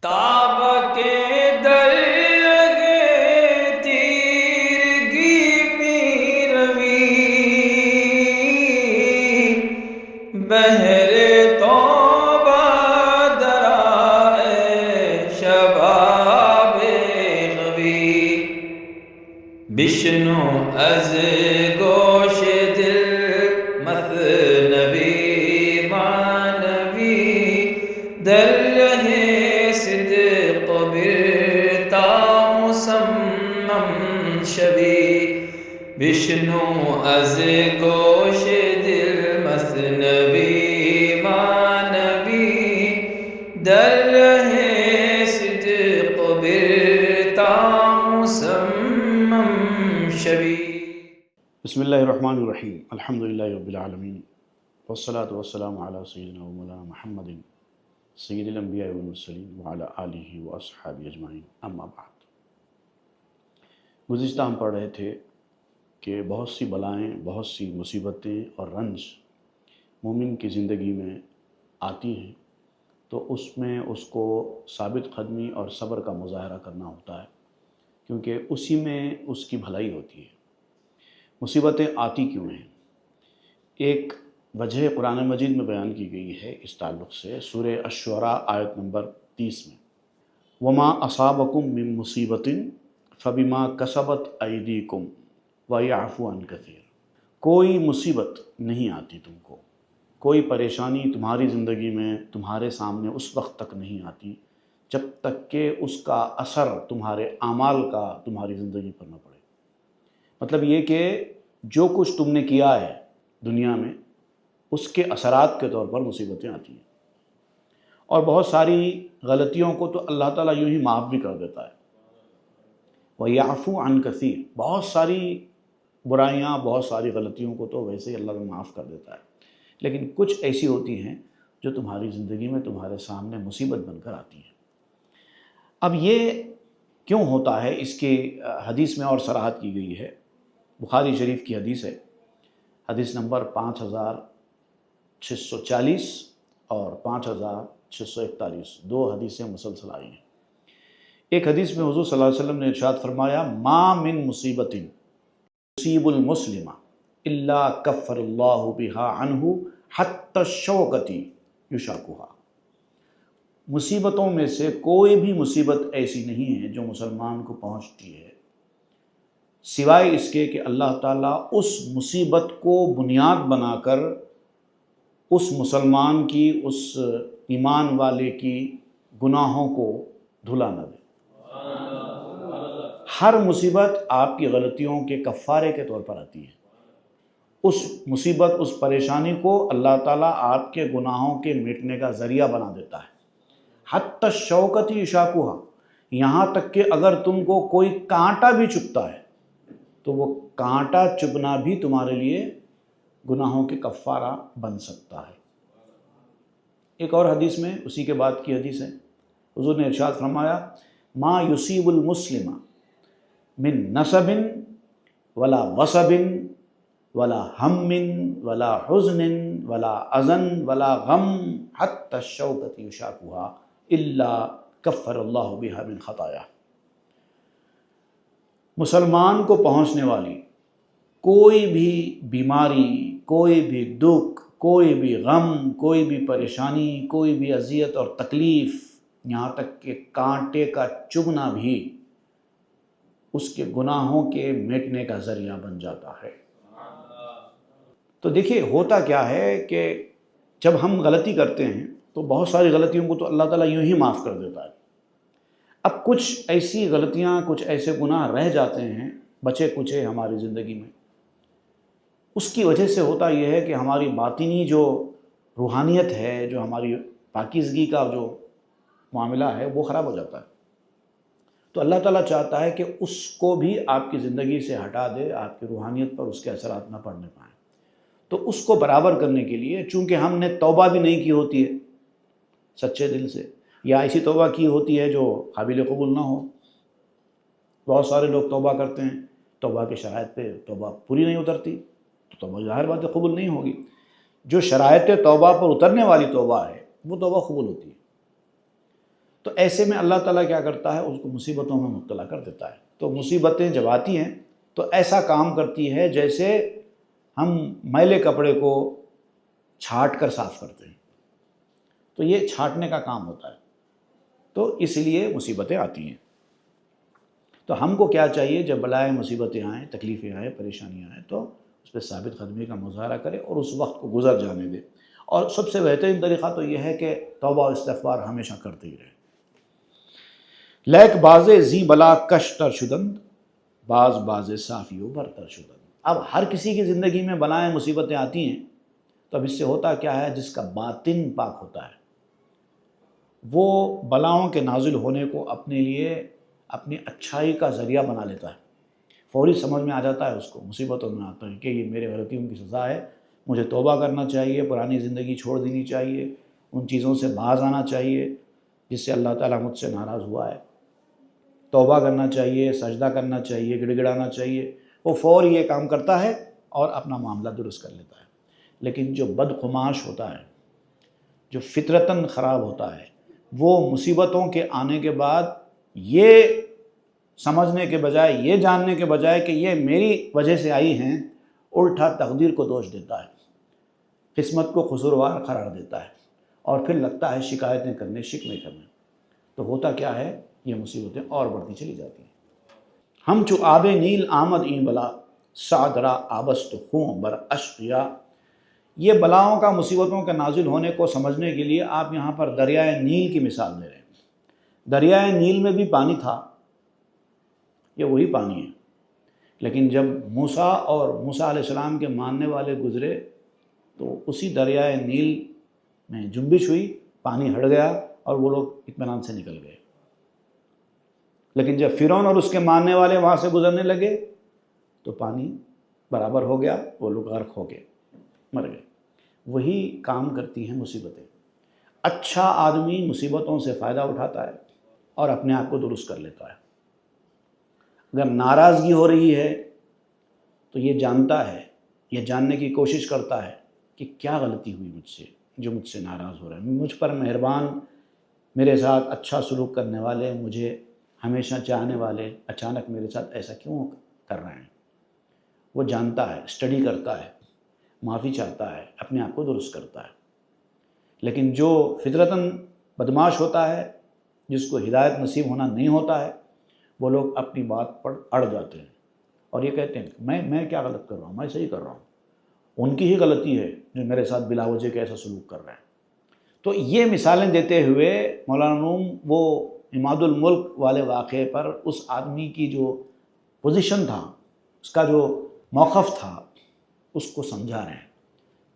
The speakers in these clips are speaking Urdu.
تاب کے درگے تیرگی پیروی بہر توبہ درائے شباب غوی بشنو از گوش دل مثنوی مانوی در رہے صدق برتا مسمم شوی بشنو از گوش دل مثنوی مانوی در رہے صدق برتا مسمم شوی۔ بسم اللہ الرحمن الرحیم، الحمدللہ رب العالمین، والصلاة والسلام علی سیدنا و مولانا محمد سید الانبیاء والمرسلین وعلی آلہ واصحابہ اجمعین، اما بعد۔ گزشتہ ہم پڑھ رہے تھے کہ بہت سی بلائیں، بہت سی مصیبتیں اور رنج مومن کی زندگی میں آتی ہیں، تو اس میں اس کو ثابت قدمی اور صبر کا مظاہرہ کرنا ہوتا ہے، کیونکہ اسی میں اس کی بھلائی ہوتی ہے۔ مصیبتیں آتی کیوں ہیں؟ ایک وجہ قرآن مجید میں بیان کی گئی ہے اس تعلق سے، سورہ الشعراء آیت نمبر 30 میں، وَمَا أَصَابَكُم مِّن مُّصِيبَةٍ فَبِمَا كَسَبَتْ أَيْدِيكُمْ وَيَعْفُو عَن كَثِيرٍ۔ کوئی مصیبت نہیں آتی تم کو، کوئی پریشانی تمہاری زندگی میں تمہارے سامنے اس وقت تک نہیں آتی جب تک کہ اس کا اثر تمہارے اعمال کا تمہاری زندگی پر نہ پڑے۔ مطلب یہ کہ جو کچھ تم نے کیا ہے دنیا میں، اس کے اثرات کے طور پر مصیبتیں آتی ہیں، اور بہت ساری غلطیوں کو تو اللہ تعالیٰ یوں ہی معاف بھی کر دیتا ہے۔ وَيَعْفُو عَن كَثِيرٍ، بہت ساری برائیاں، بہت ساری غلطیوں کو تو ویسے ہی اللہ تعالیٰ معاف کر دیتا ہے، لیکن کچھ ایسی ہوتی ہیں جو تمہاری زندگی میں تمہارے سامنے مصیبت بن کر آتی ہیں۔ اب یہ کیوں ہوتا ہے، اس کی حدیث میں اور صراحت کی گئی ہے۔ بخاری شریف کی حدیث ہے، حدیث نمبر 5640 اور 5641، دو حدیثیں مسلسل آئی ہیں۔ ایک حدیث میں حضور صلی اللہ علیہ وسلم نے ارشاد فرمایا، ما من مصیبت یصیب المسلم الا کفر اللہ بها عنہ حتی الشوکۃ یشاکھها۔ مصیبتوں میں سے کوئی بھی مصیبت ایسی نہیں ہے جو مسلمان کو پہنچتی ہے سوائے اس کے کہ اللہ تعالیٰ اس مصیبت کو بنیاد بنا کر اس مسلمان کی، اس ایمان والے کی گناہوں کو دھلا نہ دے۔ ہر مصیبت آپ کی غلطیوں کے کفارے کے طور پر آتی ہے۔ اس مصیبت، اس پریشانی کو اللہ تعالیٰ آپ کے گناہوں کے مٹنے کا ذریعہ بنا دیتا ہے۔ حتی الشوکۃ یشاکھها، یہاں تک کہ اگر تم کو کوئی کانٹا بھی چبھتا ہے تو وہ کانٹا چبھنا بھی تمہارے لیے گناہوں کے کفارہ بن سکتا ہے۔ ایک اور حدیث میں، اسی کے بعد کی حدیث ہے، حضور نے ارشاد فرمایا، ما یصیب المسلم من نصب ولا غصب ولا ہم ولا حزن ولا اذن ولا غم حتی الشوکۃ یشاکھها الا کفر اللہ بها من خطایا۔ مسلمان کو پہنچنے والی کوئی بھی بیماری، کوئی بھی دکھ، کوئی بھی غم، کوئی بھی پریشانی، کوئی بھی اذیت اور تکلیف، یہاں تک کہ کانٹے کا چبھنا بھی اس کے گناہوں کے مٹنے کا ذریعہ بن جاتا ہے۔ تو دیکھیے ہوتا کیا ہے کہ جب ہم غلطی کرتے ہیں تو بہت ساری غلطیوں کو تو اللہ تعالیٰ یوں ہی معاف کر دیتا ہے۔ اب کچھ ایسی غلطیاں، کچھ ایسے گناہ رہ جاتے ہیں بچے کچے ہماری زندگی میں، اس کی وجہ سے ہوتا یہ ہے کہ ہماری باطنی جو روحانیت ہے، جو ہماری پاکیزگی کا جو معاملہ ہے، وہ خراب ہو جاتا ہے۔ تو اللہ تعالیٰ چاہتا ہے کہ اس کو بھی آپ کی زندگی سے ہٹا دے، آپ کی روحانیت پر اس کے اثرات نہ پڑنے پائیں۔ تو اس کو برابر کرنے کے لیے، چونکہ ہم نے توبہ بھی نہیں کی ہوتی ہے سچے دل سے، یا ایسی توبہ کی ہوتی ہے جو قابل قبول نہ ہو، بہت سارے لوگ توبہ کرتے ہیں، توبہ کے شرائط پہ توبہ پوری نہیں اترتی، تو توبہ ظاہر بات ہے قبول نہیں ہوگی۔ جو شرائط توبہ پر اترنے والی توبہ ہے وہ توبہ قبول ہوتی ہے۔ تو ایسے میں اللہ تعالیٰ کیا کرتا ہے، اس کو مصیبتوں میں مبتلا کر دیتا ہے۔ تو مصیبتیں جب آتی ہیں تو ایسا کام کرتی ہے جیسے ہم میلے کپڑے کو چھاٹ کر صاف کرتے ہیں، تو یہ چھاٹنے کا کام ہوتا ہے، تو اس لیے مصیبتیں آتی ہیں۔ تو ہم کو کیا چاہیے، جب بلائیں مصیبتیں آئیں، تکلیفیں آئیں، پریشانیاں آئیں، تو اس پہ ثابت قدمی کا مظاہرہ کرے اور اس وقت کو گزر جانے دے۔ اور سب سے بہترین طریقہ تو یہ ہے کہ توبہ و استغفار ہمیشہ کرتے ہی رہے۔ لیک باز زی بلا کش تر شدند، باز صافی و برتر شدند۔ اب ہر کسی کی زندگی میں بلائیں مصیبتیں آتی ہیں، تو اب اس سے ہوتا کیا ہے، جس کا باطن پاک ہوتا ہے وہ بلاؤں کے نازل ہونے کو اپنے لیے اپنی اچھائی کا ذریعہ بنا لیتا ہے۔ فوری سمجھ میں آ جاتا ہے اس کو، مصیبتوں میں آتا ہے کہ یہ میرے غلطیوں کی سزا ہے، مجھے توبہ کرنا چاہیے، پرانی زندگی چھوڑ دینی چاہیے، ان چیزوں سے باز آنا چاہیے جس سے اللہ تعالیٰ مجھ سے ناراض ہوا ہے، توبہ کرنا چاہیے، سجدہ کرنا چاہیے، گڑ گڑانا چاہیے۔ وہ فوری یہ کام کرتا ہے اور اپنا معاملہ درست کر لیتا ہے۔ لیکن جو بدخماش ہوتا ہے، جو فطرتاً خراب ہوتا ہے، وہ مصیبتوں کے آنے کے بعد یہ سمجھنے کے بجائے، یہ جاننے کے بجائے کہ یہ میری وجہ سے آئی ہیں، الٹا تقدیر کو دوش دیتا ہے، قسمت کو قصوروار قرار دیتا ہے، اور پھر لگتا ہے شکایتیں کرنے، شکوے کرنے۔ تو ہوتا کیا ہے، یہ مصیبتیں اور بڑھتی چلی جاتی ہیں۔ ہم چو آب نیل آمد این بلا، سعد را آبست خوں بر اشقیا۔ یہ بلاؤں کا، مصیبتوں کے نازل ہونے کو سمجھنے کے لیے آپ یہاں پر دریائے نیل کی مثال دے رہے ہیں۔ دریائے نیل میں بھی پانی تھا، یہ وہی پانی ہے، لیکن جب موسیٰ اور موسیٰ علیہ السلام کے ماننے والے گزرے تو اسی دریائے نیل میں جنبش ہوئی، پانی ہٹ گیا اور وہ لوگ اطمینان سے نکل گئے۔ لیکن جب فرعون اور اس کے ماننے والے وہاں سے گزرنے لگے تو پانی برابر ہو گیا، وہ لوگ غرق ہو گئے، مر گئے۔ وہی کام کرتی ہیں مصیبتیں۔ اچھا آدمی مصیبتوں سے فائدہ اٹھاتا ہے اور اپنے آپ کو درست کر لیتا ہے۔ اگر ناراضگی ہو رہی ہے تو یہ جانتا ہے، یہ جاننے کی کوشش کرتا ہے کہ کیا غلطی ہوئی مجھ سے جو مجھ سے ناراض ہو رہا ہے، مجھ پر مہربان، میرے ساتھ اچھا سلوک کرنے والے، مجھے ہمیشہ چاہنے والے اچانک میرے ساتھ ایسا کیوں کر رہے ہیں۔ وہ جانتا ہے، اسٹڈی کرتا ہے، معافی چاہتا ہے، اپنے آپ کو درست کرتا ہے۔ لیکن جو فطرتاً بدماش ہوتا ہے، جس کو ہدایت نصیب ہونا نہیں ہوتا ہے، وہ لوگ اپنی بات پر اڑ جاتے ہیں اور یہ کہتے ہیں میں کیا غلط کر رہا ہوں، میں صحیح کر رہا ہوں، ان کی ہی غلطی ہے جو میرے ساتھ بلا وجہ کے ایسا سلوک کر رہے ہیں۔ تو یہ مثالیں دیتے ہوئے مولانا روم وہ عماد الملک والے واقعے پر اس آدمی کی جو پوزیشن تھا، اس کا جو موقف تھا، اس کو سمجھا رہے ہیں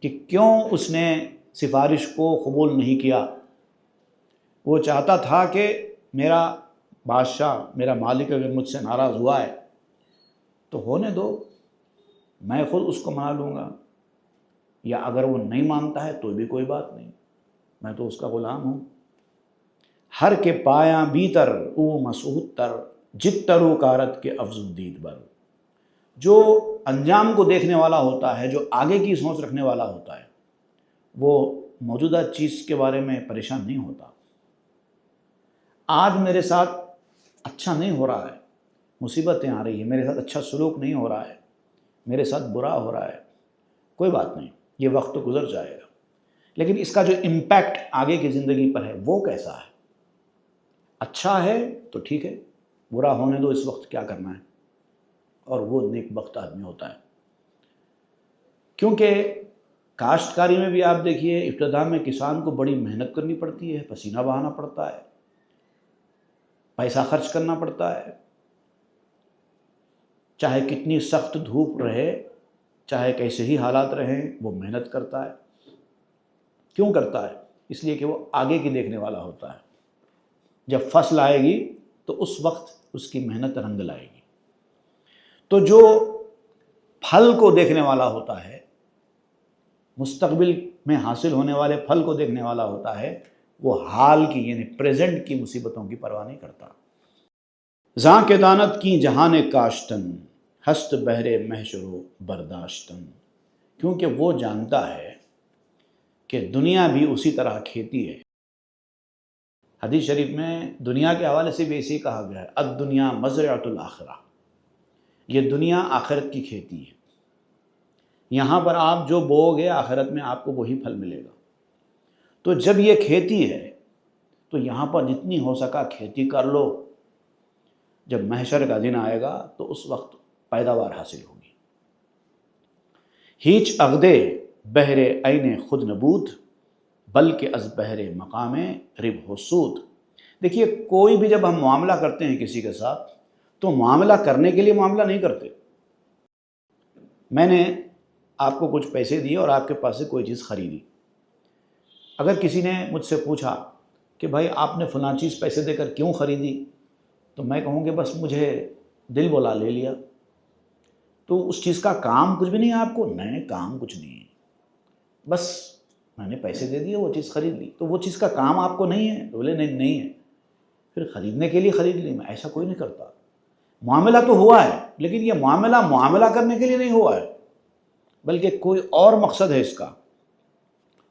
کہ کیوں اس نے سفارش کو قبول نہیں کیا۔ وہ چاہتا تھا کہ میرا بادشاہ، میرا مالک اگر مجھ سے ناراض ہوا ہے تو ہونے دو، میں خود اس کو منا لوں گا، یا اگر وہ نہیں مانتا ہے تو بھی کوئی بات نہیں، میں تو اس کا غلام ہوں۔ ہر کے پایاں بیتر او مسعود تر، جترو کارت کے افزون دید بر۔ جو انجام کو دیکھنے والا ہوتا ہے، جو آگے کی سوچ رکھنے والا ہوتا ہے، وہ موجودہ چیز کے بارے میں پریشان نہیں ہوتا۔ آج میرے ساتھ اچھا نہیں ہو رہا ہے، مصیبتیں آ رہی ہیں، میرے ساتھ اچھا سلوک نہیں ہو رہا ہے، میرے ساتھ برا ہو رہا ہے، کوئی بات نہیں، یہ وقت تو گزر جائے گا، لیکن اس کا جو امپیکٹ آگے کی زندگی پر ہے وہ کیسا ہے؟ اچھا ہے تو ٹھیک ہے، برا ہونے دو، اس وقت کیا کرنا ہے، اور وہ نیک بخت آدمی ہوتا ہے۔ کیونکہ کاشتکاری میں بھی آپ دیکھیے، ابتدا میں کسان کو بڑی محنت کرنی پڑتی ہے، پسینہ بہانا پڑتا ہے، پیسہ خرچ کرنا پڑتا ہے، چاہے کتنی سخت دھوپ رہے، چاہے کیسے ہی حالات رہیں، وہ محنت کرتا ہے۔ کیوں کرتا ہے؟ اس لیے کہ وہ آگے کی دیکھنے والا ہوتا ہے۔ جب فصل آئے گی تو اس وقت اس کی محنت رنگ لائے گی۔ تو جو پھل کو دیکھنے والا ہوتا ہے، مستقبل میں حاصل ہونے والے پھل کو دیکھنے والا ہوتا ہے، وہ حال کی یعنی پریزنٹ کی مصیبتوں کی پرواہ نہیں کرتا۔ زاں کے دانت کی جہان کاشتن، ہست بہرے محشر و برداشتن۔ کیونکہ وہ جانتا ہے کہ دنیا بھی اسی طرح کھیتی ہے، حدیث شریف میں دنیا کے حوالے سے بھی ایسے ہی کہا گیا ہے، الدنیا مزرعۃ الآخرہ، یہ دنیا آخرت کی کھیتی ہے، یہاں پر آپ جو بو گے آخرت میں آپ کو وہی پھل ملے گا۔ تو جب یہ کھیتی ہے تو یہاں پر جتنی ہو سکا کھیتی کر لو، جب محشر کا دن آئے گا تو اس وقت پیداوار حاصل ہوگی۔ ہیچ عقدے بہر عین خود نبود، بلکہ از بہر مقام رب و سود۔ دیکھیے کوئی بھی جب ہم معاملہ کرتے ہیں کسی کے ساتھ تو معاملہ کرنے کے لیے معاملہ نہیں کرتے۔ میں نے آپ کو کچھ پیسے دیے اور آپ کے پاس سے کوئی چیز خریدی، اگر کسی نے مجھ سے پوچھا کہ بھائی آپ نے فلاں چیز پیسے دے کر کیوں خریدی، تو میں کہوں کہ بس مجھے دل بولا لے لیا۔ تو اس چیز کا کام کچھ بھی نہیں ہے آپ کو؟ نہیں، کام کچھ نہیں ہے، بس میں نے پیسے دے دیے وہ چیز خرید لی۔ تو وہ چیز کا کام آپ کو نہیں ہے؟ تو بولے نہیں ہے، پھر خریدنے کے لیے خرید لی۔ میں ایسا کوئی نہیں کرتا۔ معاملہ تو ہوا ہے لیکن یہ معاملہ کرنے کے لیے نہیں ہوا ہے، بلکہ کوئی اور مقصد ہے اس کا،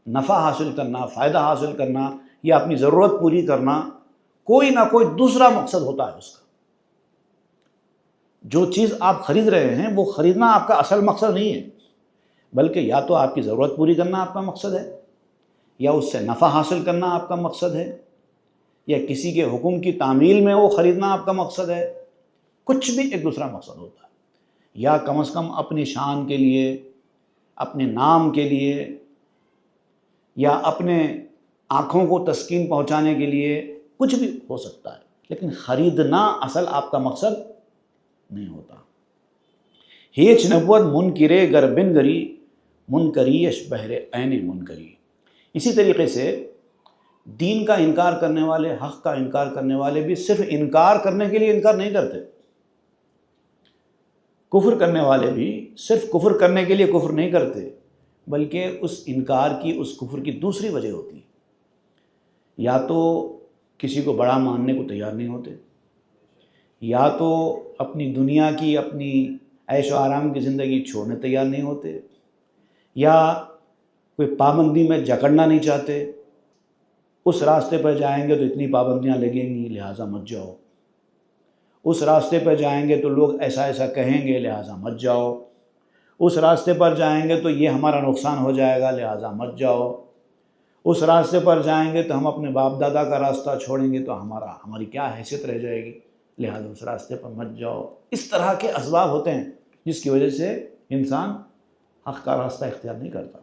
نفع حاصل کرنا، فائدہ حاصل کرنا یا اپنی ضرورت پوری کرنا، کوئی نہ کوئی دوسرا مقصد ہوتا ہے اس کا۔ جو چیز آپ خرید رہے ہیں وہ خریدنا آپ کا اصل مقصد نہیں ہے، بلکہ یا تو آپ کی ضرورت پوری کرنا آپ کا مقصد ہے، یا اس سے نفع حاصل کرنا آپ کا مقصد ہے، یا کسی کے حکم کی تعمیل میں وہ خریدنا آپ کا مقصد ہے۔ کچھ بھی ایک دوسرا مقصد ہوتا ہے، یا کم از کم اپنی شان کے لیے، اپنے نام کے لیے، یا اپنے آنکھوں کو تسکین پہنچانے کے لیے، کچھ بھی ہو سکتا ہے، لیکن خریدنا اصل آپ کا مقصد نہیں ہوتا۔ ہیچ نبوت منکرے گر بن گری، منکریش بہر عین منکری۔ اسی طریقے سے دین کا انکار کرنے والے، حق کا انکار کرنے والے بھی صرف انکار کرنے کے لیے انکار نہیں کرتے۔ کفر کرنے والے بھی صرف کفر کرنے کے لیے کفر نہیں کرتے، بلکہ اس انکار کی، اس کفر کی دوسری وجہ ہوتی ہے۔ یا تو کسی کو بڑا ماننے کو تیار نہیں ہوتے، یا تو اپنی دنیا کی، اپنی عیش و آرام کی زندگی چھوڑنے تیار نہیں ہوتے، یا کوئی پابندی میں جکڑنا نہیں چاہتے۔ اس راستے پر جائیں گے تو اتنی پابندیاں لگیں گی، لہٰذا مت جاؤ۔ اس راستے پر جائیں گے تو لوگ ایسا ایسا کہیں گے، لہٰذا مت جاؤ۔ اس راستے پر جائیں گے تو یہ ہمارا نقصان ہو جائے گا، لہٰذا مت جاؤ۔ اس راستے پر جائیں گے تو ہم اپنے باپ دادا کا راستہ چھوڑیں گے تو ہماری کیا حیثیت رہ جائے گی، لہٰذا اس راستے پر مت جاؤ۔ اس طرح کے اسباب ہوتے ہیں جس کی وجہ سے انسان حق کا راستہ اختیار نہیں کرتا۔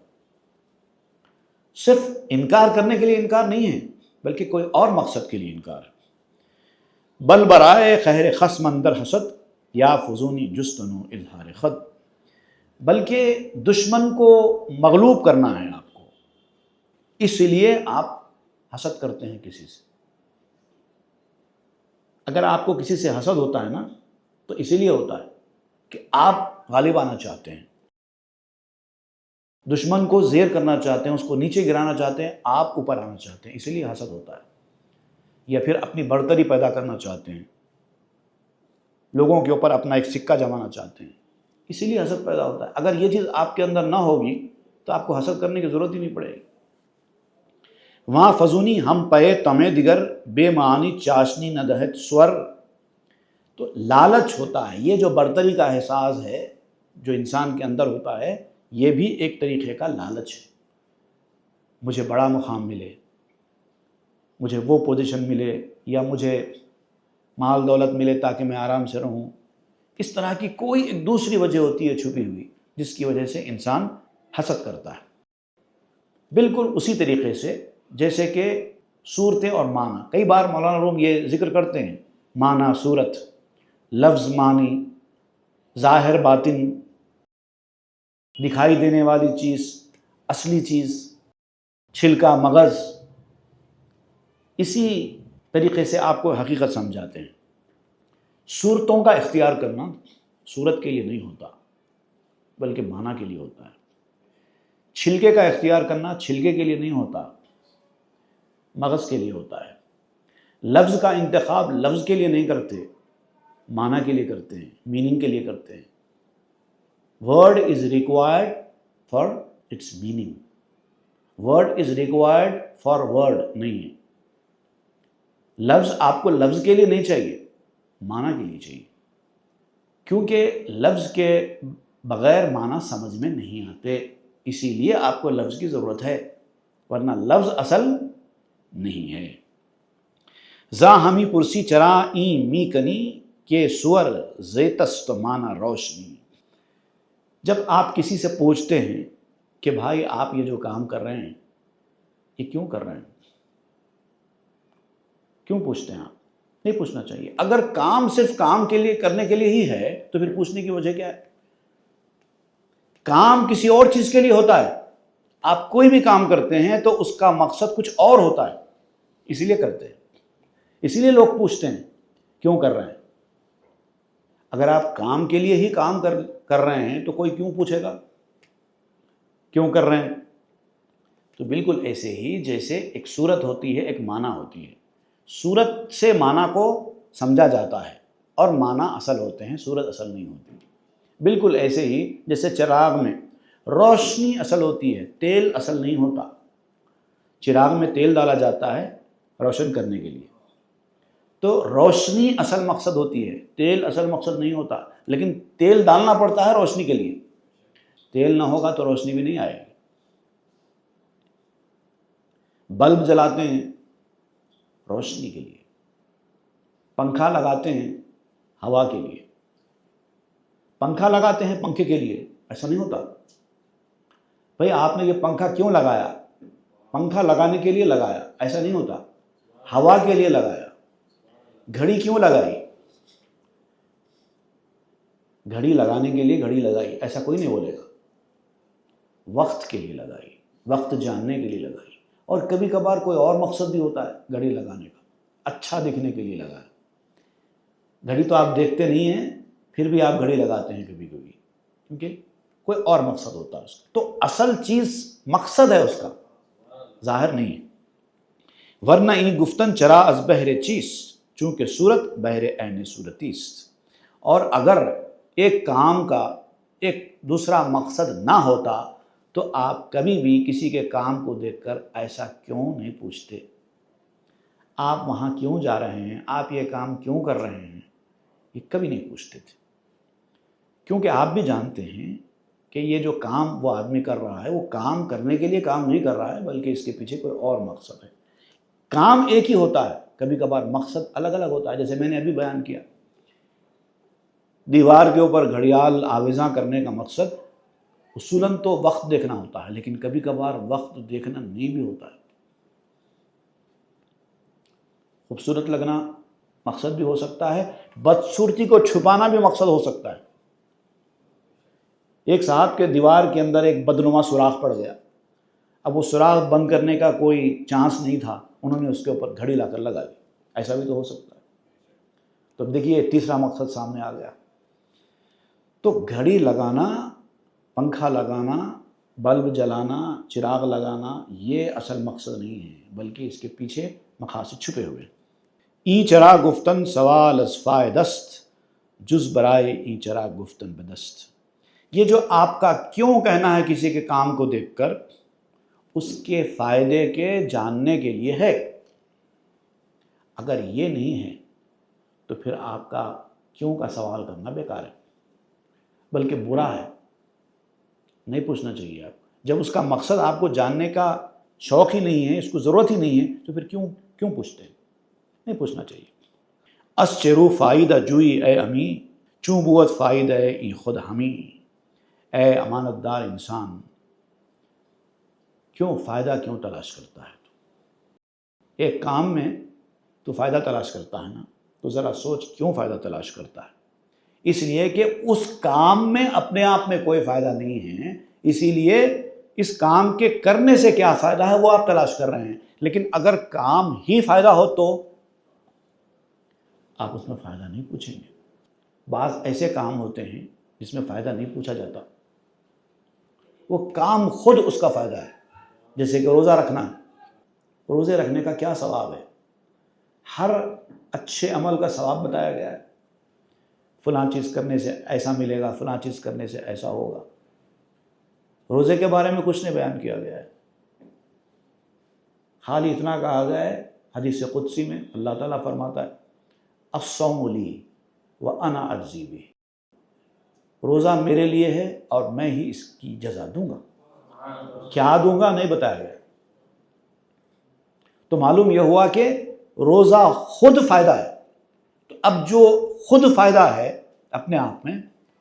صرف انکار کرنے کے لیے انکار نہیں ہے، بلکہ کوئی اور مقصد کے لیے انکار ہے۔ بل برائے خیر خصم اندر حسد، یا فضونی جستنو اظہار خد۔ بلکہ دشمن کو مغلوب کرنا ہے آپ کو، اس لیے آپ حسد کرتے ہیں کسی سے۔ اگر آپ کو کسی سے حسد ہوتا ہے نا تو اسی لیے ہوتا ہے کہ آپ غالب آنا چاہتے ہیں، دشمن کو زیر کرنا چاہتے ہیں، اس کو نیچے گرانا چاہتے ہیں، آپ اوپر آنا چاہتے ہیں، اسی لیے حسد ہوتا ہے۔ یا پھر اپنی برتری پیدا کرنا چاہتے ہیں، لوگوں کے اوپر اپنا ایک سکہ جمانا چاہتے ہیں، اسی لیے حسد پیدا ہوتا ہے۔ اگر یہ چیز آپ کے اندر نہ ہوگی تو آپ کو حسد کرنے کی ضرورت ہی نہیں پڑے گی۔ وہاں فضونی ہم پے تمے دیگر، بے معانی چاشنی نہ دہت سور۔ تو لالچ ہوتا ہے، یہ جو برتری کا احساس ہے جو انسان کے اندر ہوتا ہے، یہ بھی ایک طریقے کا لالچ ہے۔ مجھے بڑا مقام ملے، مجھے وہ پوزیشن ملے، یا مجھے مال دولت ملے تاکہ میں آرام سے رہوں۔ اس طرح کی کوئی ایک دوسری وجہ ہوتی ہے چھپی ہوئی جس کی وجہ سے انسان حسد کرتا ہے۔ بالکل اسی طریقے سے جیسے کہ صورتیں اور معنی، کئی بار مولانا روم یہ ذکر کرتے ہیں، معنی صورت، لفظ معنی، ظاہر باطن، دکھائی دینے والی چیز، اصلی چیز، چھلکا مغز۔ اسی طریقے سے آپ کو حقیقت سمجھاتے ہیں۔ صورتوں کا اختیار کرنا صورت کے لیے نہیں ہوتا بلکہ معنی کے لیے ہوتا ہے۔ چھلکے کا اختیار کرنا چھلکے کے لیے نہیں ہوتا، مغز کے لیے ہوتا ہے۔ لفظ کا انتخاب لفظ کے لیے نہیں کرتے، معنی کے لیے کرتے ہیں، میننگ کے لیے کرتے ہیں۔ Word is required for its meaning. Word is required for word نہیں ہے۔ لفظ آپ کو لفظ کے لیے نہیں چاہیے، معنی کے لیے چاہیے، کیونکہ لفظ کے بغیر معنی سمجھ میں نہیں آتے، اسی لیے آپ کو لفظ کی ضرورت ہے، ورنہ لفظ اصل نہیں ہے۔ زاں ہمی پرسی چرا این می کنی کہ سور زیتست مانا روشنی۔ جب آپ کسی سے پوچھتے ہیں کہ بھائی آپ یہ جو کام کر رہے ہیں یہ کیوں کر رہے ہیں، کیوں پوچھتے ہیں آپ؟ نہیں پوچھنا چاہیے۔ اگر کام صرف کام کے لیے کرنے کے لیے ہی ہے تو پھر پوچھنے کی وجہ کیا ہے؟ کام کسی اور چیز کے لیے ہوتا ہے، آپ کوئی بھی کام کرتے ہیں تو اس کا مقصد کچھ اور ہوتا ہے، اسی لیے کرتے ہیں، اسی لیے لوگ پوچھتے ہیں کیوں کر رہے ہیں۔ اگر آپ کام کے لیے ہی کام کر رہے ہیں تو کوئی کیوں پوچھے گا کیوں کر رہے ہیں؟ تو بالکل ایسے ہی جیسے ایک صورت ہوتی ہے، ایک معنی ہوتی ہے، صورت سے معنی کو سمجھا جاتا ہے اور معنی اصل ہوتے ہیں، صورت اصل نہیں ہوتی۔ بالکل ایسے ہی جیسے چراغ میں روشنی اصل ہوتی ہے، تیل اصل نہیں ہوتا۔ چراغ میں تیل ڈالا جاتا ہے روشن کرنے کے لیے، تو روشنی اصل مقصد ہوتی ہے، تیل اصل مقصد نہیں ہوتا، لیکن تیل ڈالنا پڑتا ہے روشنی کے لیے، تیل نہ ہوگا تو روشنی بھی نہیں آئے گی۔ بلب جلاتے ہیں روشنی کے لیے، پنکھا لگاتے ہیں ہوا کے لیے، پنکھا لگاتے ہیں پنکھے کے لیے، ایسا نہیں ہوتا۔ بھئی آپ نے یہ پنکھا کیوں لگایا؟ پنکھا لگانے کے لیے لگایا، ایسا نہیں ہوتا، ہوا کے لیے لگایا۔ گھڑی کیوں لگائی؟ گھڑی لگانے کے لیے گھڑی لگائی، ایسا کوئی نہیں بولے گا۔ وقت کے لیے لگائی، وقت جاننے کے لیے لگائی، اور کبھی کبھار کوئی اور مقصد بھی ہوتا ہے گھڑی لگانے کا، اچھا دکھنے کے لیے لگایا۔ گھڑی تو آپ دیکھتے نہیں ہیں، پھر بھی آپ گھڑی لگاتے ہیں کبھی کبھی، کیونکہ کوئی اور مقصد ہوتا ہے اس کا۔ تو اصل چیز مقصد ہے اس کا، ظاہر نہیں ہے۔ ورنہ ای گفتن چرا از بہر چیز چونکہ صورت بہر عین صورتیست۔ اور اگر ایک کام کا ایک دوسرا مقصد نہ ہوتا تو آپ کبھی بھی کسی کے کام کو دیکھ کر ایسا کیوں نہیں پوچھتے، آپ وہاں کیوں جا رہے ہیں، آپ یہ کام کیوں کر رہے ہیں، یہ کبھی نہیں پوچھتے تھے، کیونکہ آپ بھی جانتے ہیں کہ یہ جو کام وہ آدمی کر رہا ہے وہ کام کرنے کے لیے کام نہیں کر رہا ہے، بلکہ اس کے پیچھے کوئی اور مقصد ہے۔ کام ایک ہی ہوتا ہے، کبھی کبھار مقصد الگ الگ ہوتا ہے، جیسے میں نے ابھی بیان کیا، دیوار کے اوپر گھڑیال آویزاں کرنے کا مقصد اصولاً تو وقت دیکھنا ہوتا ہے، لیکن کبھی کبھار وقت دیکھنا نہیں بھی ہوتا ہے۔ خوبصورت لگنا مقصد بھی ہو سکتا ہے، بدصورتی کو چھپانا بھی مقصد ہو سکتا ہے۔ ایک صاحب کے دیوار کے اندر ایک بدنما سوراخ پڑ گیا، اب وہ سوراخ بند کرنے کا کوئی چانس نہیں تھا، انہوں نے اس کے اوپر گھڑی لا کر لگا دی، ایسا بھی تو ہو سکتا ہے۔ تو اب دیکھیے تیسرا مقصد سامنے آ گیا۔ تو گھڑی لگانا، پنکھا لگانا، بلب جلانا، چراغ لگانا یہ اصل مقصد نہیں ہے، بلکہ اس کے پیچھے مقاصد چھپے ہوئے۔ ای چرا گفتن سوال از فائدست جز برائے ای چرا گفتن بدست۔ یہ جو آپ کا کیوں کہنا ہے کسی کے کام کو دیکھ کر، اس کے فائدے کے جاننے کے لیے ہے۔ اگر یہ نہیں ہے تو پھر آپ کا کیوں کا سوال کرنا بیکار ہے، بلکہ برا ہے، نہیں پوچھنا چاہیے آپ۔ جب اس کا مقصد آپ کو جاننے کا شوق ہی نہیں ہے، اس کو ضرورت ہی نہیں ہے، تو پھر کیوں پوچھتے ہیں؟ نہیں پوچھنا چاہیے۔ اس چرو فائدہ جوئی اے امی چوں بوت فائدہ ای خود ہمی۔ اے امانت دار انسان، فائدہ کیوں تلاش کرتا ہے؟ ایک کام میں تو فائدہ تلاش کرتا ہے نا، تو ذرا سوچ کیوں فائدہ تلاش کرتا ہے؟ اس لیے کہ اس کام میں اپنے آپ میں کوئی فائدہ نہیں ہے، اسی لیے اس کام کے کرنے سے کیا فائدہ ہے وہ آپ تلاش کر رہے ہیں۔ لیکن اگر کام ہی فائدہ ہو تو آپ اس میں فائدہ نہیں پوچھیں گے۔ بعض ایسے کام ہوتے ہیں جس میں فائدہ نہیں پوچھا جاتا، وہ کام خود اس کا فائدہ ہے، جیسے کہ روزہ رکھنا ہے۔ روزے رکھنے کا کیا ثواب ہے؟ ہر اچھے عمل کا ثواب بتایا گیا ہے، فلاں چیز کرنے سے ایسا ملے گا، فلاں چیز کرنے سے ایسا ہوگا۔ روزے کے بارے میں کچھ نہیں بیان کیا گیا ہے، خالی اتنا کہا گیا ہے حدیث قدسی میں اللہ تعالیٰ فرماتا ہے الصوم لی وانا اجزی بہ، روزہ میرے لیے ہے اور میں ہی اس کی جزا دوں گا۔ کیا دوں گا نہیں بتایا گیا۔ تو معلوم یہ ہوا کہ روزہ خود فائدہ ہے، تو اب جو خود فائدہ ہے اپنے آپ میں،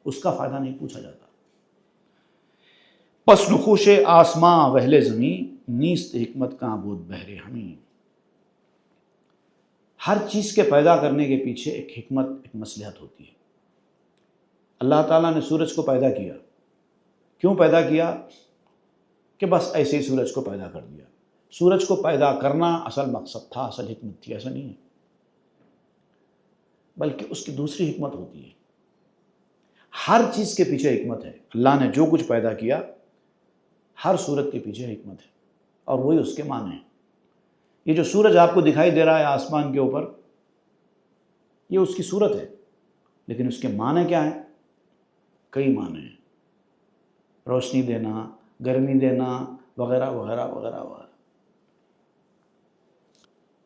اس کا فائدہ نہیں پوچھا جاتا۔ پس نخوش آسماں وہلے زمین، نیست حکمت کا بود بہرے ہمیں۔ ہر چیز کے پیدا کرنے کے پیچھے ایک حکمت، ایک مصلحت ہوتی ہے۔ اللہ تعالیٰ نے سورج کو پیدا کیا، کیوں پیدا کیا؟ کہ بس ایسے ہی سورج کو پیدا کر دیا۔ سورج کو پیدا کرنا اصل مقصد تھا، اصل حکمت تھی، ایسا نہیں ہے، بلکہ اس کی دوسری حکمت ہوتی ہے۔ ہر چیز کے پیچھے حکمت ہے۔ اللہ نے جو کچھ پیدا کیا، ہر صورت کے پیچھے حکمت ہے، اور وہی اس کے معنی ہیں۔ یہ جو سورج آپ کو دکھائی دے رہا ہے آسمان کے اوپر، یہ اس کی صورت ہے، لیکن اس کے معنی کیا ہیں؟ کئی معنی ہیں، روشنی دینا، گرمی دینا، وغیرہ وغیرہ وغیرہ وغیرہ۔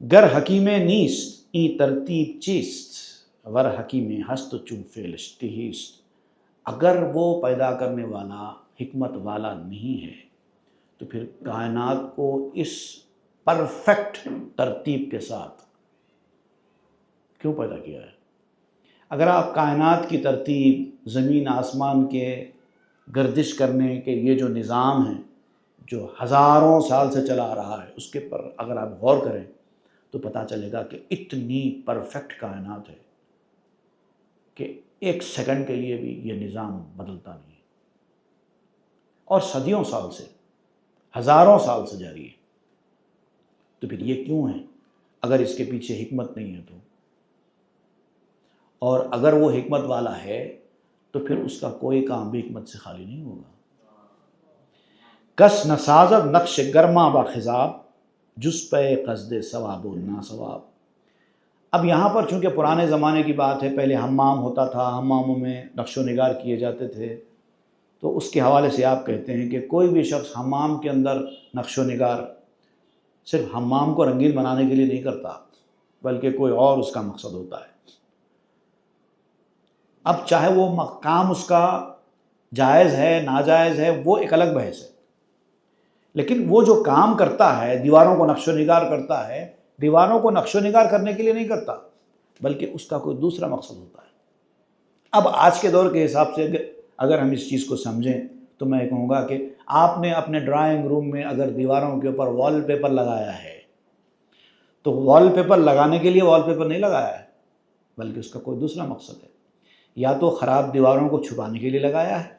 گر حکیم نیست این ترتیب چیست، ور حکیم ہست چون فعلش تہیست۔ اگر وہ پیدا کرنے والا حکمت والا نہیں ہے تو پھر کائنات کو اس پرفیکٹ ترتیب کے ساتھ کیوں پیدا کیا ہے؟ اگر آپ کائنات کی ترتیب، زمین آسمان کے گردش کرنے کے یہ جو نظام ہے جو ہزاروں سال سے چلا آ رہا ہے، اس کے پر اگر آپ غور کریں تو پتہ چلے گا کہ اتنی پرفیکٹ کائنات ہے کہ ایک سیکنڈ کے لیے بھی یہ نظام بدلتا نہیں ہے، اور صدیوں سال سے، ہزاروں سال سے جاری ہے۔ تو پھر یہ کیوں ہے؟ اگر اس کے پیچھے حکمت نہیں ہے تو، اور اگر وہ حکمت والا ہے تو پھر اس کا کوئی کام بھی حکمت سے خالی نہیں ہوگا۔ کس نسازد نقش گرما با خضاب، جس پہ قصد ثواب و ناثواب۔ اب یہاں پر چونکہ پرانے زمانے کی بات ہے، پہلے حمام ہوتا تھا، حماموں میں نقش و نگار کیے جاتے تھے، تو اس کے حوالے سے آپ کہتے ہیں کہ کوئی بھی شخص حمام کے اندر نقش و نگار صرف حمام کو رنگین بنانے کے لیے نہیں کرتا، بلکہ کوئی اور اس کا مقصد ہوتا ہے۔ اب چاہے وہ کام اس کا جائز ہے ناجائز ہے، وہ ایک الگ بحث ہے، لیکن وہ جو کام کرتا ہے، دیواروں کو نقش و نگار کرتا ہے، دیواروں کو نقش و نگار کرنے کے لیے نہیں کرتا، بلکہ اس کا کوئی دوسرا مقصد ہوتا ہے۔ اب آج کے دور کے حساب سے اگر ہم اس چیز کو سمجھیں تو میں کہوں گا کہ آپ نے اپنے ڈرائنگ روم میں اگر دیواروں کے اوپر وال پیپر لگایا ہے تو وال پیپر لگانے کے لیے وال پیپر نہیں لگایا ہے، بلکہ اس کا کوئی دوسرا مقصد ہے۔ یا تو خراب دیواروں کو چھپانے کے لیے لگایا ہے،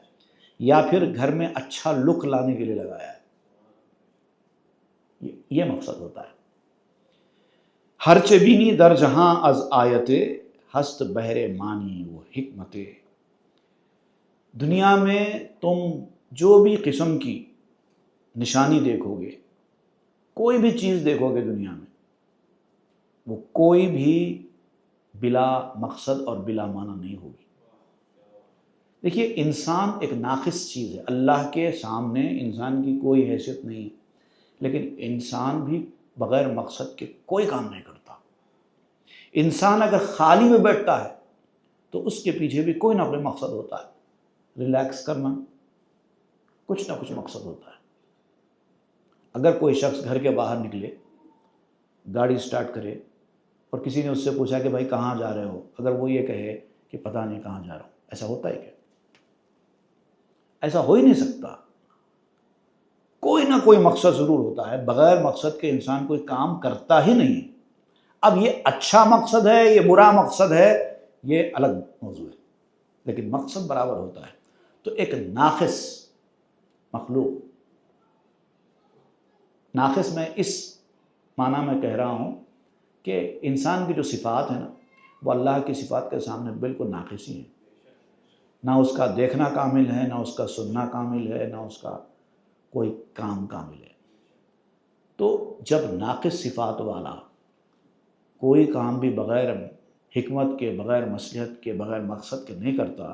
یا پھر گھر میں اچھا لک لانے کے لیے لگایا ہے، یہ مقصد ہوتا ہے۔ ہر چبینی در جہاں از آیت، ہست بہر مانی و حکمت۔ دنیا میں تم جو بھی قسم کی نشانی دیکھو گے، کوئی بھی چیز دیکھو گے دنیا میں، وہ کوئی بھی بلا مقصد اور بلا معنی نہیں ہوگی۔ دیکھیے، انسان ایک ناقص چیز ہے، اللہ کے سامنے انسان کی کوئی حیثیت نہیں، لیکن انسان بھی بغیر مقصد کے کوئی کام نہیں کرتا۔ انسان اگر خالی میں بیٹھتا ہے تو اس کے پیچھے بھی کوئی نہ کوئی مقصد ہوتا ہے، ریلیکس کرنا، کچھ نہ کچھ مقصد ہوتا ہے۔ اگر کوئی شخص گھر کے باہر نکلے، گاڑی سٹارٹ کرے، اور کسی نے اس سے پوچھا کہ بھائی کہاں جا رہے ہو، اگر وہ یہ کہے کہ پتہ نہیں کہاں جا رہا ہوں، ایسا ہوتا ہے کیا؟ ایسا ہو ہی نہیں سکتا۔ کوئی نہ کوئی مقصد ضرور ہوتا ہے، بغیر مقصد کے انسان کوئی کام کرتا ہی نہیں۔ اب یہ اچھا مقصد ہے، یہ برا مقصد ہے، یہ الگ موضوع ہے، لیکن مقصد برابر ہوتا ہے۔ تو ایک ناقص مخلوق، ناقص میں اس معنی میں کہہ رہا ہوں کہ انسان کی جو صفات ہیں نا، وہ اللہ کی صفات کے سامنے بالکل ناقص ہی ہیں۔ نہ اس کا دیکھنا کامل ہے، نہ اس کا سننا کامل ہے، نہ اس کا کوئی کام کامل ہے۔ تو جب ناقص صفات والا کوئی کام بھی بغیر حکمت کے، بغیر مصلحت کے، بغیر مقصد کے نہیں کرتا،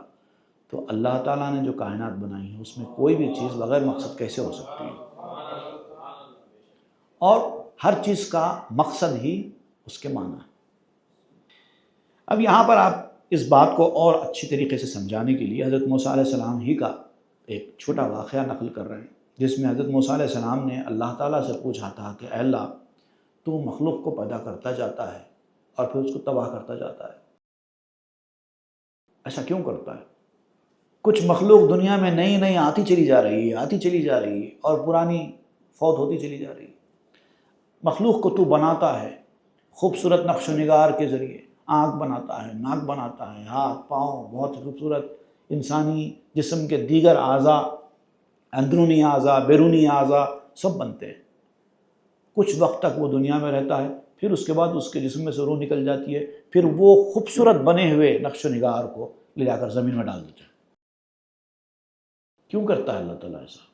تو اللہ تعالیٰ نے جو کائنات بنائی ہے اس میں کوئی بھی چیز بغیر مقصد کیسے ہو سکتی ہے؟ اور ہر چیز کا مقصد ہی اس کے معنی ہے۔ اب یہاں پر آپ اس بات کو اور اچھی طریقے سے سمجھانے کے لیے حضرت موسیٰ علیہ السلام ہی کا ایک چھوٹا واقعہ نقل کر رہے ہیں، جس میں حضرت موسیٰ علیہ السلام نے اللہ تعالیٰ سے پوچھا تھا کہ اے اللہ، تو مخلوق کو پیدا کرتا جاتا ہے اور پھر اس کو تباہ کرتا جاتا ہے، ایسا کیوں کرتا ہے؟ کچھ مخلوق دنیا میں نئی نئی آتی چلی جا رہی ہے اور پرانی فوت ہوتی چلی جا رہی ہے۔ مخلوق کو تو بناتا ہے خوبصورت نقش و نگار کے ذریعے، آنکھ بناتا ہے، ناک بناتا ہے، ہاتھ پاؤں، بہت خوبصورت انسانی جسم کے دیگر اعضاء، اندرونی اعضاء، بیرونی اعضاء سب بنتے ہیں۔ کچھ وقت تک وہ دنیا میں رہتا ہے، پھر اس کے بعد اس کے جسم میں سے روح نکل جاتی ہے، پھر وہ خوبصورت بنے ہوئے نقش و نگار کو لے جا کر زمین میں ڈال دیتے ہیں۔ کیوں کرتا ہے اللہ تعالیٰ ایسا؟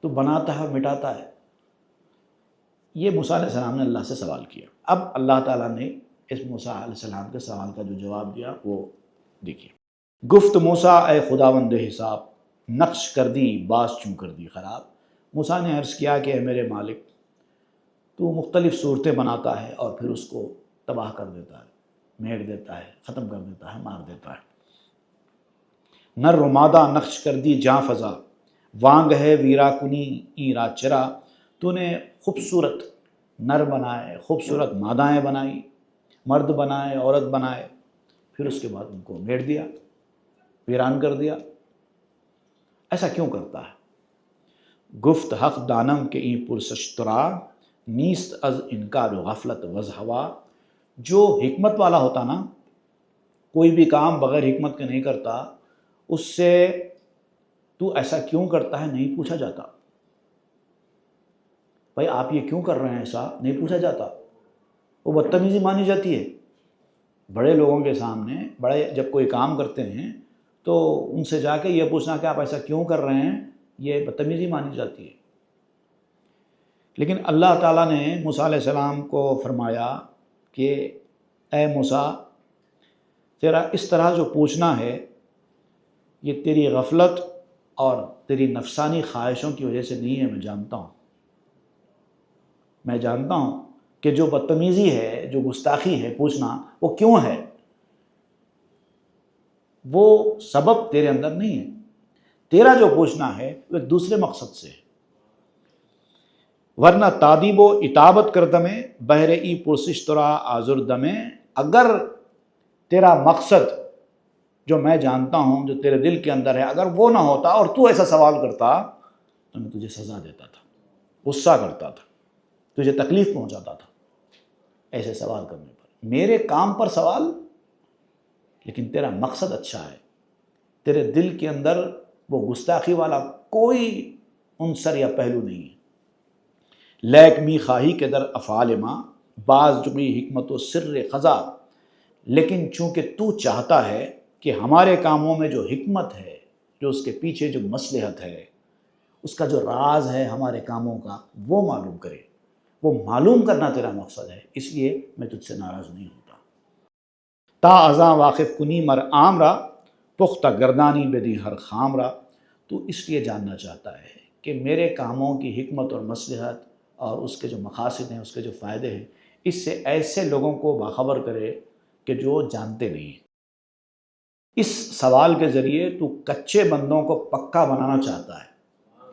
تو بناتا ہے، مٹاتا ہے۔ یہ موسیٰ علیہ السلام نے اللہ سے سوال کیا۔ اب اللہ تعالیٰ نے اس موسیٰ علیہ السلام کے سوال کا جو جواب دیا وہ دیکھیے۔ گفت موسیٰ اے خداوند حساب، نقش کر دی باز چوں کر دی خراب۔ موسیٰ نے عرض کیا کہ اے میرے مالک، تو مختلف صورتیں بناتا ہے اور پھر اس کو تباہ کر دیتا ہے، میٹ دیتا ہے، ختم کر دیتا ہے، مار دیتا ہے۔ نر و مادہ نقش کر دی جاں فضا، وانگ ہے ویرا کنی ایرا چرا۔ تو نے خوبصورت نر بنائے، خوبصورت مادائیں بنائی، مرد بنائے، عورت بنائے، پھر اس کے بعد ان کو میٹ دیا، ویران کر دیا۔ ایسا کیوں کرتا ہے؟ گفت حق دانم کے این پرسشترا، نیست از انکار و غفلت وز ہوا۔ جو حکمت والا ہوتا نا، کوئی بھی کام بغیر حکمت کے نہیں کرتا، اس سے تو ایسا کیوں کرتا ہے نہیں پوچھا جاتا۔ بھائی آپ یہ کیوں کر رہے ہیں، ایسا نہیں پوچھا جاتا، وہ بدتمیزی مانی جاتی ہے۔ بڑے لوگوں کے سامنے بڑے جب کوئی کام کرتے ہیں تو ان سے جا کے یہ پوچھنا کہ آپ ایسا کیوں کر رہے ہیں، یہ بدتمیزی مانی جاتی ہے۔ لیکن اللہ تعالیٰ نے موسیٰ علیہ السلام کو فرمایا کہ اے موسیٰ، تیرا اس طرح جو پوچھنا ہے یہ تیری غفلت اور تیری نفسانی خواہشوں کی وجہ سے نہیں ہے، میں جانتا ہوں کہ جو بدتمیزی ہے، جو گستاخی ہے پوچھنا، وہ کیوں ہے، وہ سبب تیرے اندر نہیں ہے۔ تیرا جو پوچھنا ہے وہ ایک دوسرے مقصد سے ہے۔ ورنہ تادیب و اتابت کردمے بہر ای پرسش ترا آزر دمے۔ اگر تیرا مقصد جو میں جانتا ہوں، جو تیرے دل کے اندر ہے، اگر وہ نہ ہوتا اور تو ایسا سوال کرتا تو میں تجھے سزا دیتا تھا، غصہ کرتا تھا، تجھے تکلیف پہنچاتا تھا ایسے سوال کرنے پر۔ میرے کام پر سوال، لیکن تیرا مقصد اچھا ہے، تیرے دل کے اندر وہ گستاخی والا کوئی عنصر یا پہلو نہیں ہے۔ لیک می خواہی کے در افعال ماں، بعض جگی حکمت و سر خزا۔ لیکن چونکہ تو چاہتا ہے کہ ہمارے کاموں میں جو حکمت ہے، جو اس کے پیچھے جو مصلحت ہے، اس کا جو راز ہے ہمارے کاموں کا، وہ معلوم کرے، وہ معلوم کرنا تیرا مقصد ہے، اس لیے میں تجھ سے ناراض نہیں ہوتا۔ تا ازاں واقف کنی مر آمرا، پختہ گردانی بدی ہر خامرا۔ تو اس لیے جاننا چاہتا ہے کہ میرے کاموں کی حکمت اور مصلحت اور اس کے جو مقاصد ہیں، اس کے جو فائدے ہیں، اس سے ایسے لوگوں کو باخبر کرے کہ جو جانتے نہیں ہیں۔ اس سوال کے ذریعے تو کچے بندوں کو پکا بنانا چاہتا ہے،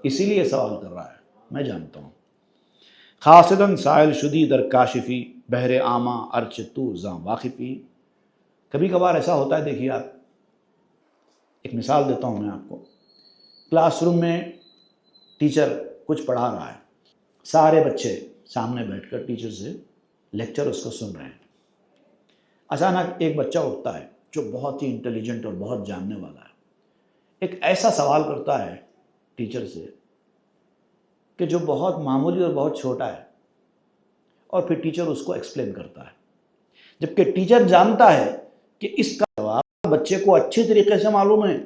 اسی لیے سوال کر رہا ہے، میں جانتا ہوں۔ خاصدن سائل شدی در کاشفی، بہر آما ارچ تو زاں واقفی۔ کبھی کبھار ایسا ہوتا ہے، دیکھیے آپ، ایک مثال دیتا ہوں میں آپ کو۔ کلاس روم میں ٹیچر کچھ پڑھا رہا ہے، سارے بچے سامنے بیٹھ کر ٹیچر سے لیکچر اس کو سن رہے ہیں۔ اچانک ایک بچہ اٹھتا ہے جو بہت ہی انٹیلیجنٹ اور بہت جاننے والا ہے، ایک ایسا سوال کرتا ہے ٹیچر سے کہ جو بہت معمولی اور بہت چھوٹا ہے، اور پھر ٹیچر اس کو ایکسپلین کرتا ہے، جبکہ ٹیچر جانتا ہے کہ اس کا جواب بچے کو اچھی طریقے سے معلوم ہے،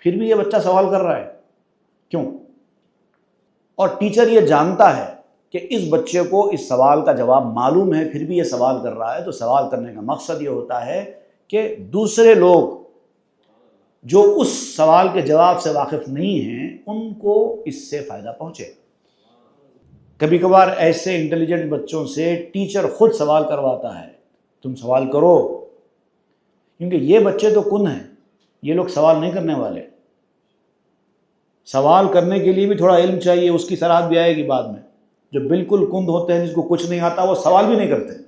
پھر بھی یہ بچہ سوال کر رہا ہے، کیوں؟ اور ٹیچر یہ جانتا ہے کہ اس بچے کو اس سوال کا جواب معلوم ہے، پھر بھی یہ سوال کر رہا ہے، تو سوال کرنے کا مقصد یہ ہوتا ہے کہ دوسرے لوگ جو اس سوال کے جواب سے واقف نہیں ہیں، ان کو اس سے فائدہ پہنچے۔ کبھی کبھار ایسے انٹیلیجنٹ بچوں سے ٹیچر خود سوال کرواتا ہے، تم سوال کرو، کیونکہ یہ بچے تو کن ہیں، یہ لوگ سوال نہیں کرنے والے. سوال کرنے کے لیے بھی تھوڑا علم چاہیے، اس کی سرحد بھی آئے گی بعد میں. جو بالکل کند ہوتے ہیں، جس کو کچھ نہیں آتا، وہ سوال بھی نہیں کرتے.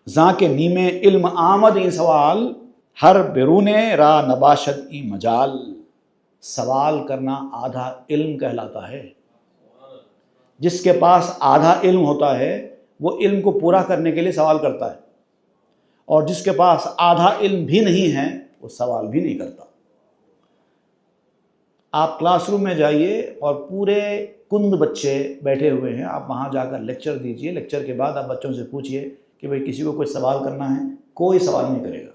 زاں کے نیمے علم آمد این سوال، ہر بیرون را نباشد ای مجال. سوال کرنا آدھا علم کہلاتا ہے. جس کے پاس آدھا علم ہوتا ہے وہ علم کو پورا کرنے کے لیے سوال کرتا ہے، اور جس کے پاس آدھا علم بھی نہیں ہے وہ سوال بھی نہیں کرتا. آپ کلاس روم میں جائیے اور پورے کند بچے بیٹھے ہوئے ہیں، آپ وہاں جا کر لیکچر دیجئے. لیکچر کے بعد آپ بچوں سے پوچھئے کہ بھئی کسی کو کوئی سوال کرنا ہے، کوئی سوال نہیں کرے گا.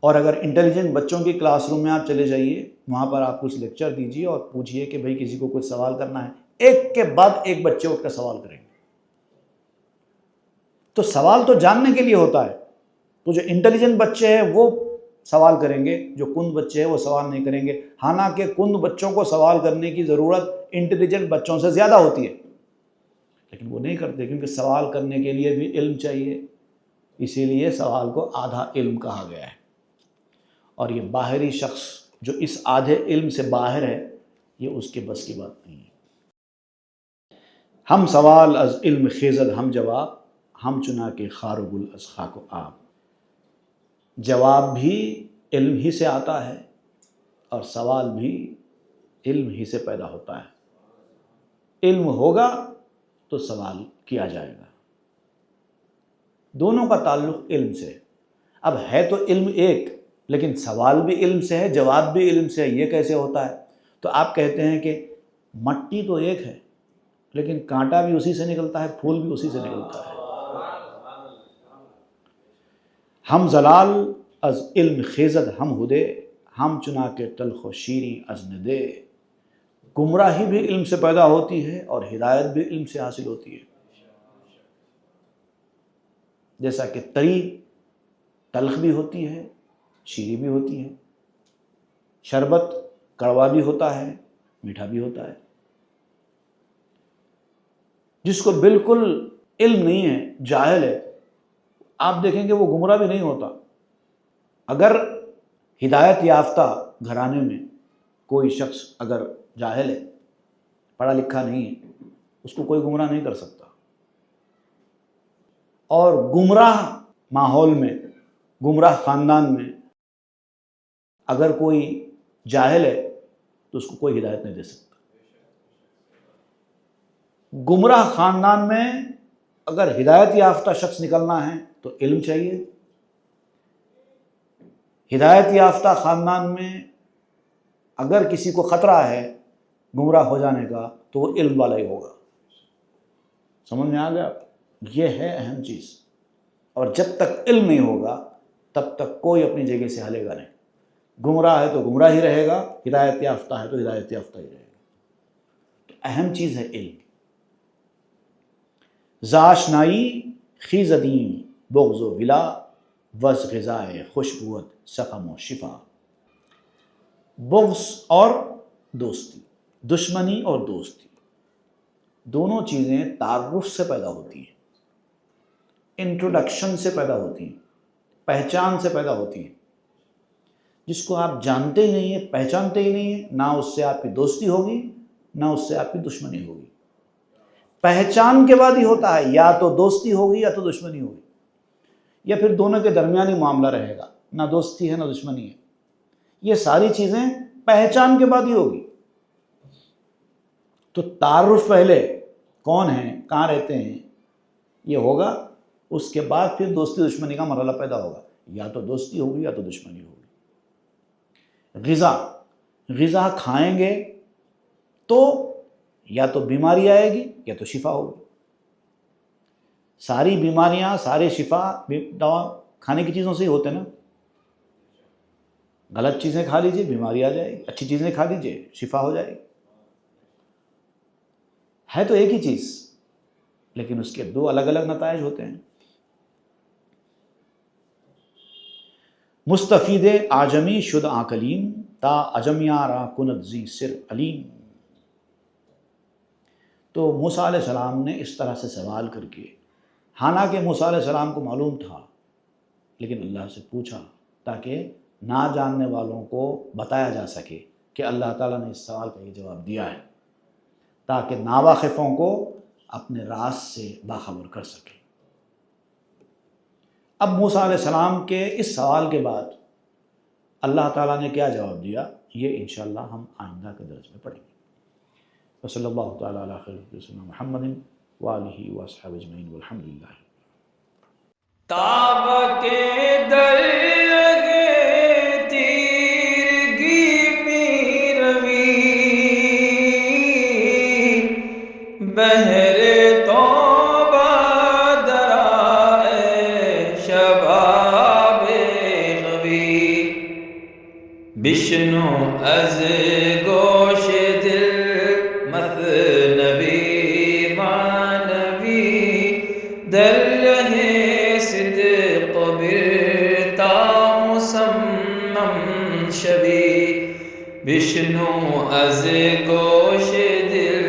اور اگر انٹیلیجنٹ بچوں کی کلاس روم میں آپ چلے جائیے، وہاں پر آپ کچھ لیکچر دیجئے اور پوچھئے کہ بھئی کسی کو کوئی سوال کرنا ہے، ایک کے بعد ایک بچے اٹھ کر سوال کریں گے. تو سوال تو جاننے کے لیے ہوتا ہے. تو جو انٹیلیجنٹ بچے ہیں وہ سوال کریں گے، جو کند بچے ہیں وہ سوال نہیں کریں گے. حالانکہ کند بچوں کو سوال کرنے کی ضرورت انٹیلیجنٹ بچوں سے زیادہ ہوتی ہے، لیکن وہ نہیں کرتے، کیونکہ سوال کرنے کے لیے بھی علم چاہیے. اسی لیے سوال کو آدھا علم کہا گیا ہے. اور یہ باہری شخص جو اس آدھے علم سے باہر ہے، یہ اس کے بس کی بات نہیں ہے. ہم سوال از علم خیزد ہم جواب، ہم چنا کے خار و گل از خاک و آب. جواب بھی علم ہی سے آتا ہے اور سوال بھی علم ہی سے پیدا ہوتا ہے. علم ہوگا تو سوال کیا جائے گا. دونوں کا تعلق علم سے. اب ہے تو علم ایک، لیکن سوال بھی علم سے ہے، جواب بھی علم سے ہے. یہ کیسے ہوتا ہے؟ تو آپ کہتے ہیں کہ مٹی تو ایک ہے، لیکن کانٹا بھی اسی سے نکلتا ہے، پھول بھی اسی سے نکلتا ہے. ہم زلال از علم خیزد ہم ہدے، ہم چنا کے تلخ و شیریں از ندے. گمراہی بھی علم سے پیدا ہوتی ہے اور ہدایت بھی علم سے حاصل ہوتی ہے. جیسا کہ تری تلخ بھی ہوتی ہے، شیریں بھی ہوتی ہے. شربت کڑوا بھی ہوتا ہے، میٹھا بھی ہوتا ہے. جس کو بالکل علم نہیں ہے، جاہل ہے، آپ دیکھیں گے وہ گمراہ بھی نہیں ہوتا. اگر ہدایت یافتہ گھرانے میں کوئی شخص اگر جاہل ہے، پڑھا لکھا نہیں ہے، اس کو کوئی گمراہ نہیں کر سکتا. اور گمراہ ماحول میں، گمراہ خاندان میں اگر کوئی جاہل ہے تو اس کو کوئی ہدایت نہیں دے سکتا. گمراہ خاندان میں اگر ہدایت یافتہ شخص نکلنا ہے تو علم چاہیے. ہدایت یافتہ خاندان میں اگر کسی کو خطرہ ہے گمراہ ہو جانے کا تو وہ علم والا ہی ہوگا. سمجھ میں آ گیا؟ یہ ہے اہم چیز. اور جب تک علم نہیں ہوگا تب تک کوئی اپنی جگہ سے ہلے گا نہیں. گمراہ ہے تو گمراہ ہی رہے گا، ہدایت یافتہ ہے تو ہدایت یافتہ ہی رہے گا. تو اہم چیز ہے علم. زاشنائی خیزدیں بغض و ولا، وز غذائے خوشبوت سقم و شفا. بغض اور دوستی، دشمنی اور دوستی، دونوں چیزیں تعارف سے پیدا ہوتی ہیں، انٹروڈکشن سے پیدا ہوتی ہیں، پہچان سے پیدا ہوتی ہیں. جس کو آپ جانتے ہی نہیں ہیں، پہچانتے ہی نہیں ہیں، نہ اس سے آپ کی دوستی ہوگی نہ اس سے آپ کی دشمنی ہوگی. پہچان کے بعد ہی ہوتا ہے، یا تو دوستی ہوگی یا تو دشمنی ہوگی، یا پھر دونوں کے درمیانی معاملہ رہے گا، نہ دوستی ہے نہ دشمنی ہے. یہ ساری چیزیں پہچان کے بعد ہی ہوگی. تو تعارف پہلے کون ہیں، کہاں رہتے ہیں، یہ ہوگا. اس کے بعد پھر دوستی دشمنی کا مرحلہ پیدا ہوگا، یا تو دوستی ہوگی یا تو دشمنی ہوگی. غذا کھائیں گے تو یا تو بیماری آئے گی یا تو شفا ہوگی. ساری بیماریاں، سارے شفا دوا کھانے کی چیزوں سے ہی ہوتے نا. غلط چیزیں کھا لیجئے بیماری آ جائے گی، اچھی چیزیں کھا لیجئے شفا ہو جائے گی. ہے تو ایک ہی چیز، لیکن اس کے دو الگ الگ نتائج ہوتے ہیں. مستفید آجمی شد آکلیم تا اجمیاں را کند زی سر علیم. تو موسیٰ علیہ السلام نے اس طرح سے سوال کر کے، حالانکہ موسیٰ علیہ السلام کو معلوم تھا لیکن اللہ سے پوچھا تاکہ نہ جاننے والوں کو بتایا جا سکے کہ اللہ تعالیٰ نے اس سوال کا یہ جواب دیا ہے، تاکہ ناواقفوں کو اپنے راز سے باخبر کر سکے. اب موسیٰ علیہ السلام کے اس سوال کے بعد اللہ تعالیٰ نے کیا جواب دیا، یہ انشاءاللہ ہم آئندہ کے درس میں پڑھیں گے. وصلی اللہ تعالیٰ علی خیر سیدنا محمد وآلہ وصحبہ اجمعین والحمد للہ. تاب کے در لگے تیرگی میں روی، بہر توبہ درائے شباب نبی، بشنو از گوش دل مثنبی مانوی، در لہے صدق برتا مسمم شبی، بشنو از گوش دل